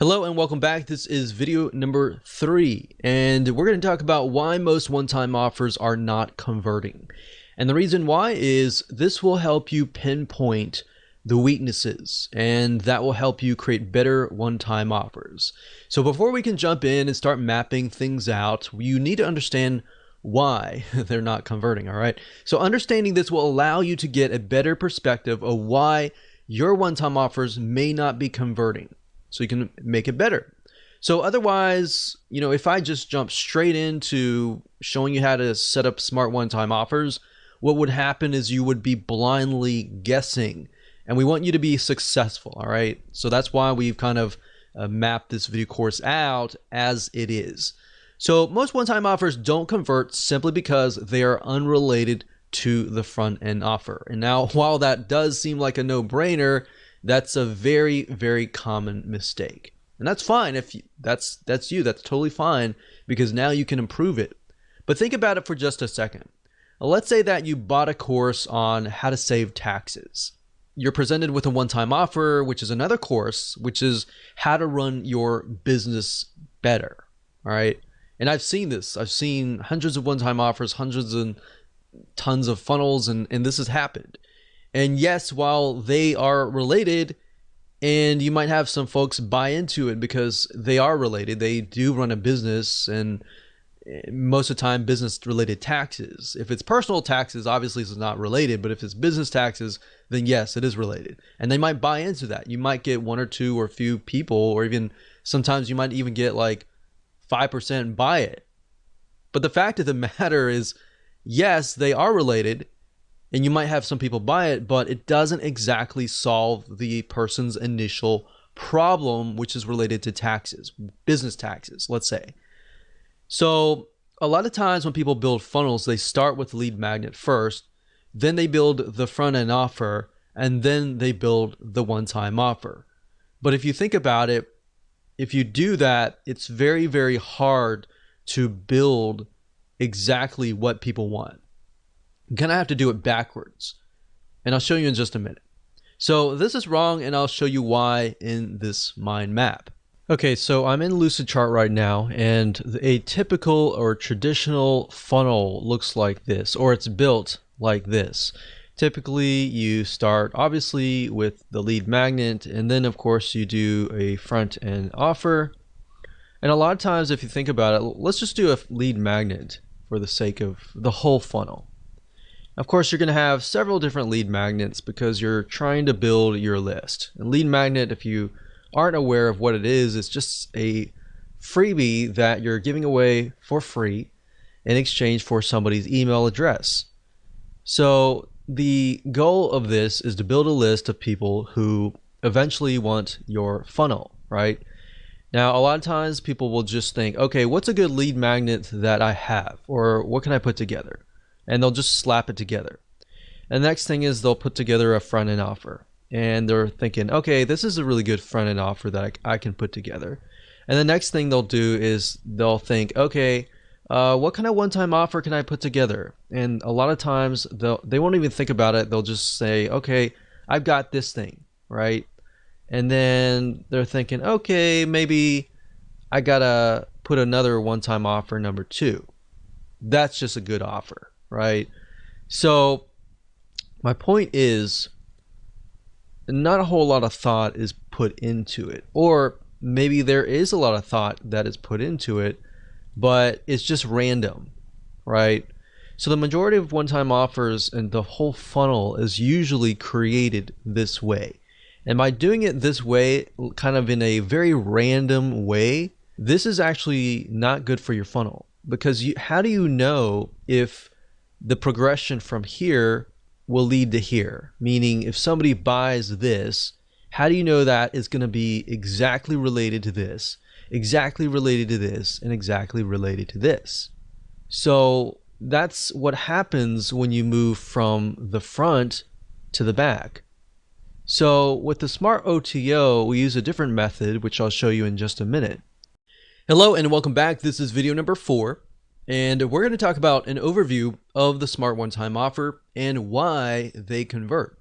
Hello and welcome back. This is video number 3, and we're going to talk about why most one-time offers are not converting. And the reason why is this will help you pinpoint the weaknesses, and that will help you create better one-time offers. So before we can jump in and start mapping things out, you need to understand why they're not converting, all right? So understanding this will allow you to get a better perspective of why your one-time offers may not be converting, so you can make it better. So otherwise, if I just jump straight into showing you how to set up smart one-time offers, what would happen is you would be blindly guessing, and we want you to be successful, all right? So that's why we've kind of mapped this video course out as it is. So most one-time offers don't convert simply because they are unrelated to the front-end offer. And now, while that does seem like a no-brainer, that's a very, very common mistake. And that's fine. If that's totally fine, because now you can improve it. But think about it for just a second. Let's say that you bought a course on how to save taxes. You're presented with a one-time offer, which is another course, which is how to run your business better. All right. And I've seen this. I've seen hundreds of one-time offers, hundreds and tons of funnels, and this has happened. And yes, while they are related, and you might have some folks buy into it because they are related, they do run a business, and most of the time business related taxes. If it's personal taxes, obviously it's not related, but if it's business taxes, then yes, it is related. And they might buy into that. You might get one or two or a few people, or even sometimes you might even get like 5% buy it. But the fact of the matter is, yes, they are related, and you might have some people buy it, but it doesn't exactly solve the person's initial problem, which is related to taxes, business taxes, let's say. So a lot of times when people build funnels, they start with lead magnet first, then they build the front end offer, and then they build the one-time offer. But if you think about it, if you do that, it's very, very hard to build exactly what people want. You're gonna have to do it backwards, and I'll show you in just a minute. So this is wrong, and I'll show you why in this mind map. Okay, so I'm in Lucidchart right now, and a typical or traditional funnel looks like this, or it's built like this. Typically, you start obviously with the lead magnet, and then of course you do a front end offer. And a lot of times, if you think about it, let's just do a lead magnet for the sake of the whole funnel. Of course, you're going to have several different lead magnets because you're trying to build your list. And lead magnet, if you aren't aware of what it is, it's just a freebie that you're giving away for free in exchange for somebody's email address. So the goal of this is to build a list of people who eventually want your funnel, right? Now, a lot of times people will just think, okay, what's a good lead magnet that I have? Or what can I put together? And they'll just slap it together. And the next thing is they'll put together a front end offer. And they're thinking, okay, this is a really good front end offer that I can put together. And the next thing they'll do is they'll think, okay, what kind of one-time offer can I put together? And a lot of times they won't even think about it. They'll just say, okay, I've got this thing, right? And then they're thinking, okay, maybe I gotta put another one-time offer number 2. That's just a good offer, right? So my point is, not a whole lot of thought is put into it, or maybe there is a lot of thought that is put into it, but it's just random, right? So the majority of one-time offers and the whole funnel is usually created this way. And by doing it this way, kind of in a very random way, this is actually not good for your funnel, because how do you know if the progression from here will lead to here? Meaning, if somebody buys this, how do you know that is going to be exactly related to this, exactly related to this, and exactly related to this? So that's what happens when you move from the front to the back. So with the Smart OTO, we use a different method, which I'll show you in just a minute. Hello and welcome back. This is video number 4. And we're going to talk about an overview of the Smart One-Time Offer and why they convert.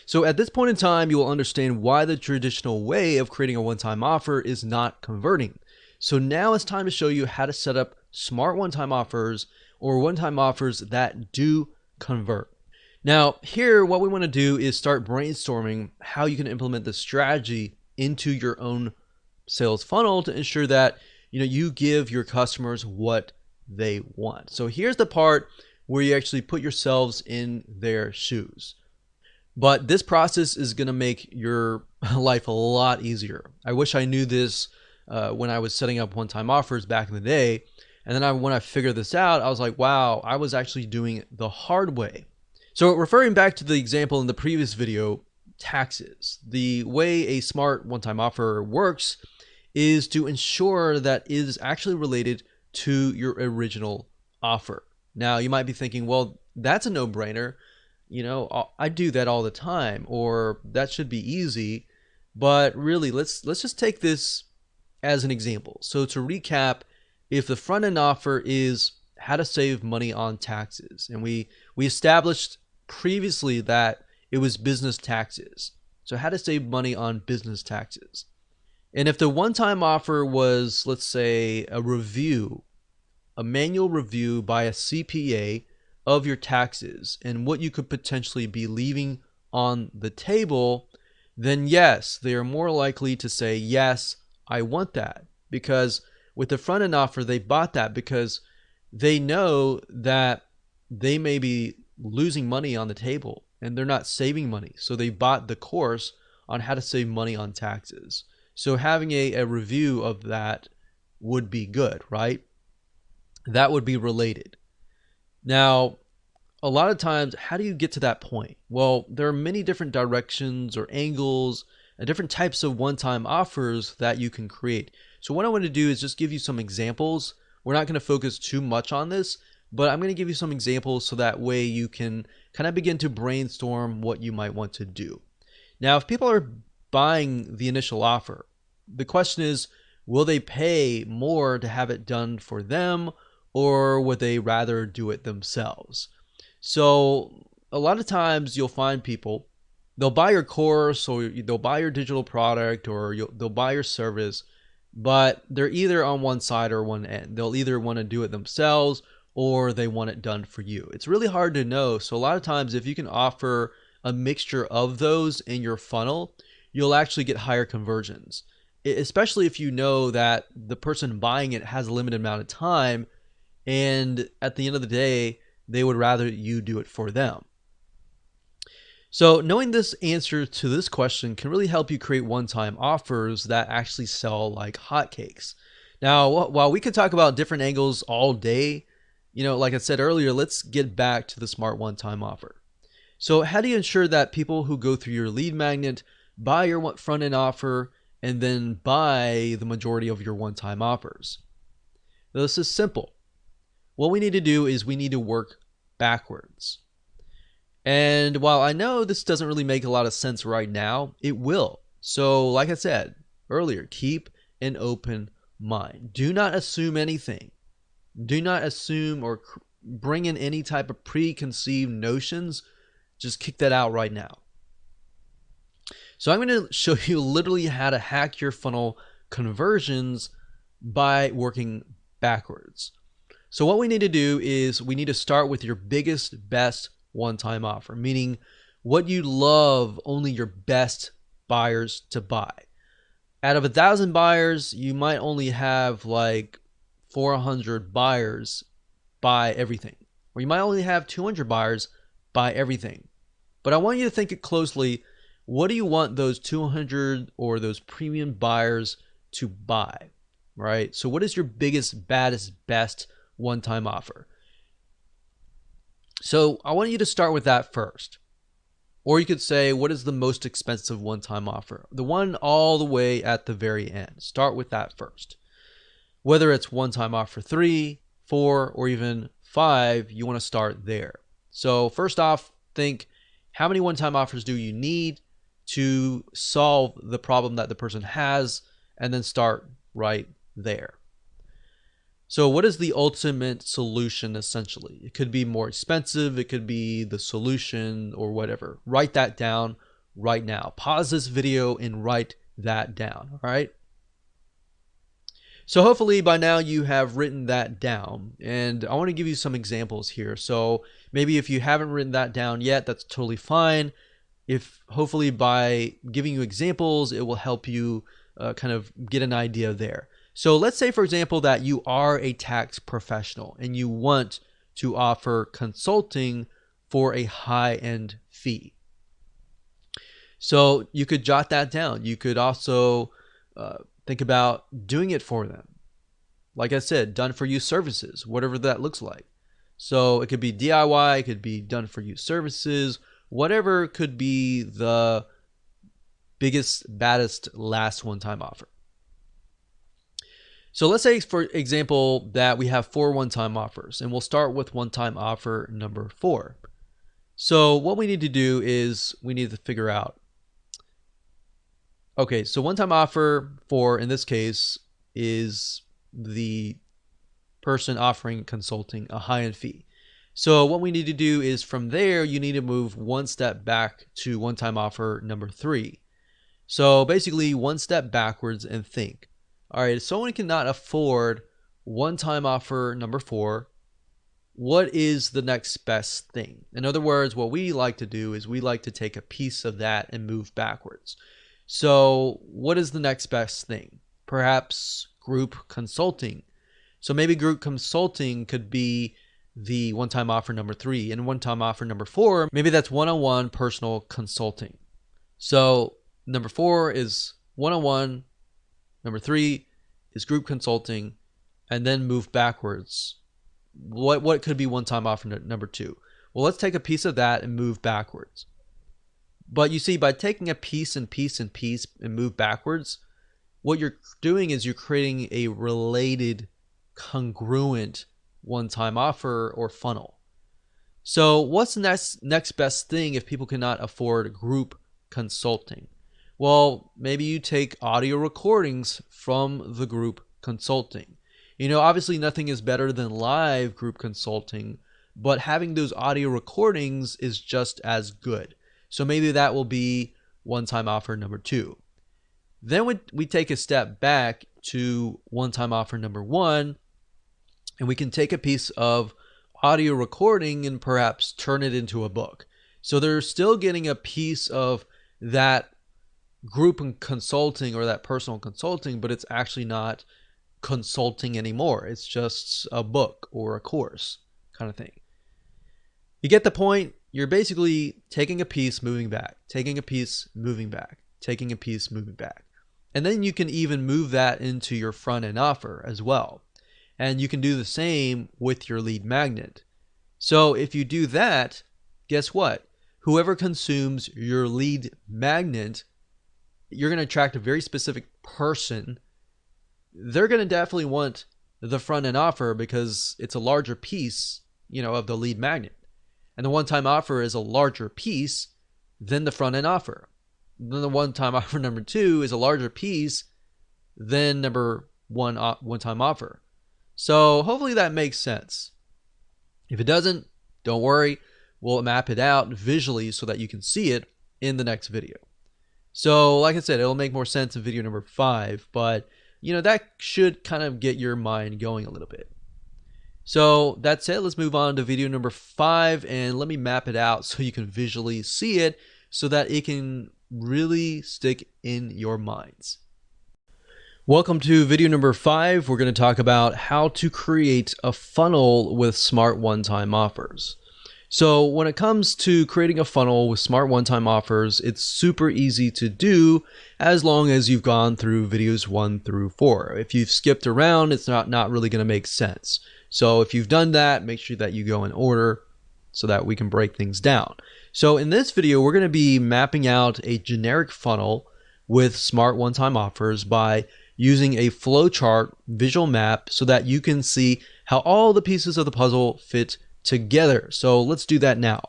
So at this point in time, you will understand why the traditional way of creating a one-time offer is not converting. So now it's time to show you how to set up smart one-time offers or one-time offers that do convert. Now, here, what we want to do is start brainstorming how you can implement this strategy into your own sales funnel to ensure that you give your customers what they want. So here's the part where you actually put yourselves in their shoes. But this process is going to make your life a lot easier. I wish I knew this when I was setting up one-time offers back in the day. And then when I figured this out, I was like, wow, I was actually doing it the hard way. So referring back to the example in the previous video, taxes. The way a smart one-time offer works is to ensure that it is actually related to your original offer. Now, you might be thinking, well, that's a no-brainer. I do that all the time, or that should be easy. But really, let's just take this as an example. So to recap, if the front end offer is how to save money on taxes, and we established previously that it was business taxes. So how to save money on business taxes. And if the one-time offer was, let's say, a manual review by a CPA of your taxes and what you could potentially be leaving on the table, then yes, they are more likely to say, yes, I want that. Because with the front end offer, they bought that because they know that they may be losing money on the table and they're not saving money. So they bought the course on how to save money on taxes. So having a review of that would be good, right? That would be related. Now, a lot of times, how do you get to that point? Well, there are many different directions or angles and different types of one-time offers that you can create. So what I want to do is just give you some examples. We're not going to focus too much on this, but I'm going to give you some examples so that way you can kind of begin to brainstorm what you might want to do. Now, if people are buying the initial offer, the question is, will they pay more to have it done for them, or would they rather do it themselves? So a lot of times you'll find people, they'll buy your course or they'll buy your digital product or they'll buy your service, but they're either on one side or one end. They'll either want to do it themselves or they want it done for you. It's really hard to know. So a lot of times if you can offer a mixture of those in your funnel, you'll actually get higher conversions, especially if you know that the person buying it has a limited amount of time and at the end of the day, they would rather you do it for them. So knowing this answer to this question can really help you create one-time offers that actually sell like hotcakes. Now, while we could talk about different angles all day, like I said earlier, let's get back to the smart one-time offer. So how do you ensure that people who go through your lead magnet buy your front-end offer and then buy the majority of your one-time offers? Now, this is simple. What we need to do is we need to work backwards. And while I know this doesn't really make a lot of sense right now, it will. So like I said earlier, keep an open mind. Do not assume anything. Do not assume or bring in any type of preconceived notions. Just kick that out right now. So I'm going to show you literally how to hack your funnel conversions by working backwards. So what we need to do is we need to start with your biggest, best one-time offer, meaning what you love only your best buyers to buy. Out of 1,000 buyers, you might only have like 400 buyers buy everything, or you might only have 200 buyers buy everything. But I want you to think it closely. What do you want those 200 or those premium buyers to buy, right? So what is your biggest, baddest, best one-time offer? So I want you to start with that first. Or you could say, what is the most expensive one-time offer? The one all the way at the very end. Start with that first. Whether it's one-time offer 3, 4, or even 5, you want to start there. So first off, think, how many one-time offers do you need to solve the problem that the person has, and then start right there. So what is the ultimate solution essentially? It could be more expensive, it could be the solution or whatever. Write that down right now. Pause this video and write that down, all right? So hopefully by now you have written that down, and I want to give you some examples here. So maybe if you haven't written that down yet, that's totally fine. If hopefully by giving you examples, it will help you kind of get an idea there. So let's say, for example, that you are a tax professional and you want to offer consulting for a high-end fee. So you could jot that down. You could also think about doing it for them. Like I said, done for you services, whatever that looks like. So it could be DIY, it could be done for you services, whatever could be the biggest, baddest, last one-time offer. So let's say, for example, that we have 4 one-time offers, and we'll start with one-time offer number 4. So what we need to do is we need to figure out, okay, so one-time offer 4 in this case is the person offering consulting a high-end fee. So what we need to do is from there, you need to move one step back to one-time offer number 3. So basically one step backwards and think, all right, if someone cannot afford one-time offer number 4, what is the next best thing? In other words, what we like to do is we like to take a piece of that and move backwards. So what is the next best thing? Perhaps group consulting. So maybe group consulting could be the one-time offer number 3, and one-time offer number 4, maybe that's one-on-one personal consulting. So number 4 is one-on-one, number 3 is group consulting, and then move backwards. What could be one-time offer number 2? Well, let's take a piece of that and move backwards. But you see, by taking a piece and piece and piece and move backwards, what you're doing is you're creating a related, congruent one-time offer or funnel. So what's the next best thing if people cannot afford group consulting? Well, maybe you take audio recordings from the group consulting. You know, obviously nothing is better than live group consulting, but having those audio recordings is just as good. So maybe that will be one-time offer number 2. Then we take a step back to one-time offer number 1, and we can take a piece of audio recording and perhaps turn it into a book. So they're still getting a piece of that group consulting or that personal consulting, but it's actually not consulting anymore. It's just a book or a course kind of thing. You get the point? You're basically taking a piece, moving back, taking a piece, moving back, taking a piece, moving back. And then you can even move that into your front end offer as well. And you can do the same with your lead magnet. So if you do that, guess what? Whoever consumes your lead magnet, you're going to attract a very specific person. They're going to definitely want the front end offer because it's a larger piece, of the lead magnet. And the one-time offer is a larger piece than the front end offer. Then the one-time offer number 2 is a larger piece than number 1 one-time offer. So hopefully that makes sense. If it doesn't, don't worry. We'll map it out visually so that you can see it in the next video. So like I said, it'll make more sense in video number 5, but that should kind of get your mind going a little bit. So that's it. Let's move on to video number 5, and let me map it out so you can visually see it so that it can really stick in your minds. Welcome to video number 5. We're going to talk about how to create a funnel with smart one-time offers. So when it comes to creating a funnel with smart one-time offers, it's super easy to do as long as you've gone through videos 1 through 4. If you've skipped around, it's not really going to make sense. So if you've done that, make sure that you go in order so that we can break things down. So in this video, we're going to be mapping out a generic funnel with smart one-time offers by using a flowchart visual map so that you can see how all the pieces of the puzzle fit together. So let's do that now.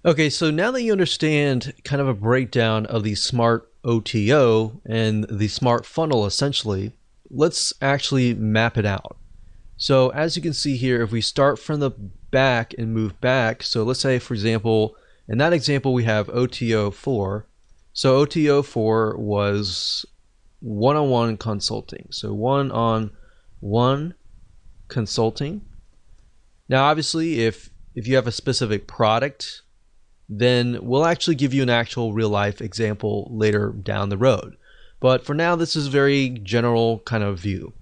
Okay, so now that you understand kind of a breakdown of the smart OTO and the smart funnel essentially, let's actually map it out. So as you can see here, if we start from the back and move back, so let's say, for example, in that example, we have OTO 4. So OTO 4 was one-on-one consulting. So one-on-one consulting. Now, obviously, if you have a specific product, then we'll actually give you an actual real-life example later down the road. But for now, this is a very general kind of view.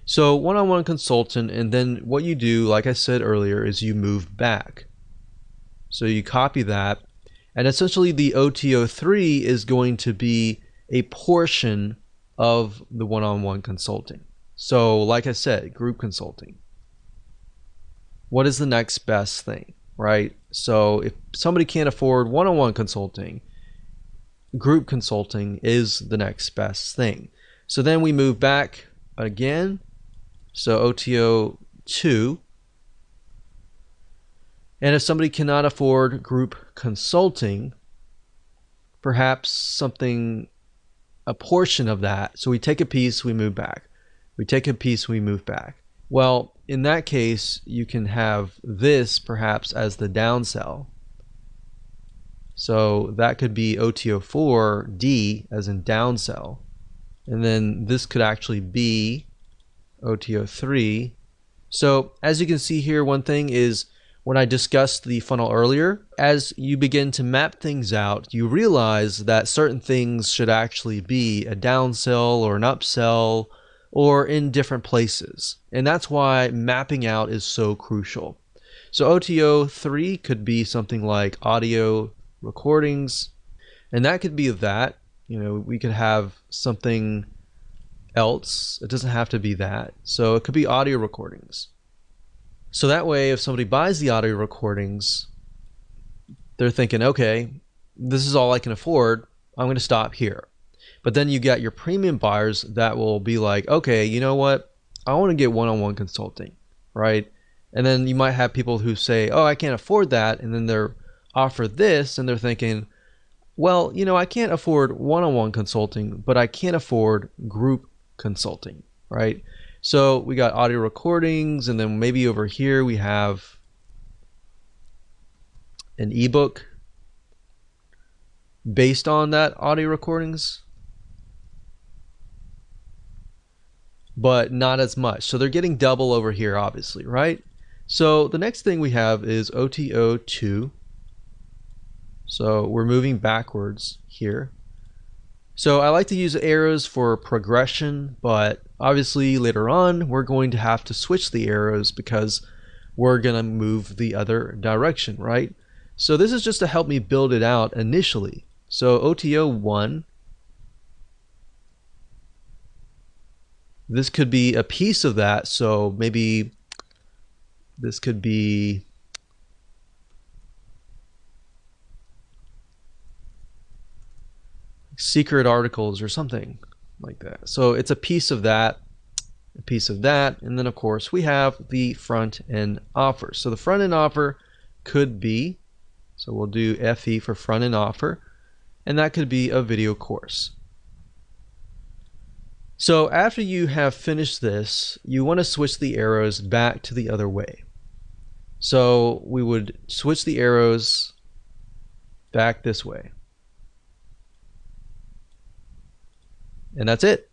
So one-on-one consultant, and then what you do, like I said earlier, is you move back. So you copy that, and essentially the OTO3 is going to be a portion of the one-on-one consulting. So like I said, group consulting. What is the next best thing, right? So if somebody can't afford one-on-one consulting, group consulting is the next best thing. So then we move back again. So OTO 2. And if somebody cannot afford group consulting, perhaps something, a portion of that. So we take a piece, we move back. We take a piece, we move back. Well, in that case, you can have this perhaps as the downsell. So that could be OTO 4D as in downsell. And then this could actually be OTO 3. So as you can see here, one thing is when I discussed the funnel earlier, as you begin to map things out, you realize that certain things should actually be a downsell or an upsell or in different places. And that's why mapping out is so crucial. So OTO 3 could be something like audio recordings, and that could be that. You know, we could have something else. It doesn't have to be that. So it could be audio recordings. So that way, if somebody buys the audio recordings, they're thinking, okay, this is all I can afford. I'm going to stop here. But then you got your premium buyers that will be like, okay, you know what? I want to get one-on-one consulting, right? And then you might have people who say, oh, I can't afford that. And then they're offered this and they're thinking, well, you know, I can't afford one-on-one consulting, but I can afford group consulting, right? So we got audio recordings, and then maybe over here we have an ebook based on that audio recordings, but not as much. So they're getting double over here, obviously, right? So the next thing we have is OTO 2. So we're moving backwards here. So I like to use arrows for progression, but obviously later on we're going to have to switch the arrows because we're going to move the other direction, right? So this is just to help me build it out initially. So OTO 1, this could be a piece of that. So maybe this could be secret articles or something like that. So it's a piece of that, a piece of that, and then of course we have the front end offer. So the front end offer could be, so we'll do FE for front end offer, and that could be a video course. So after you have finished this, you want to switch the arrows back to the other way. So we would switch the arrows back this way. And that's it.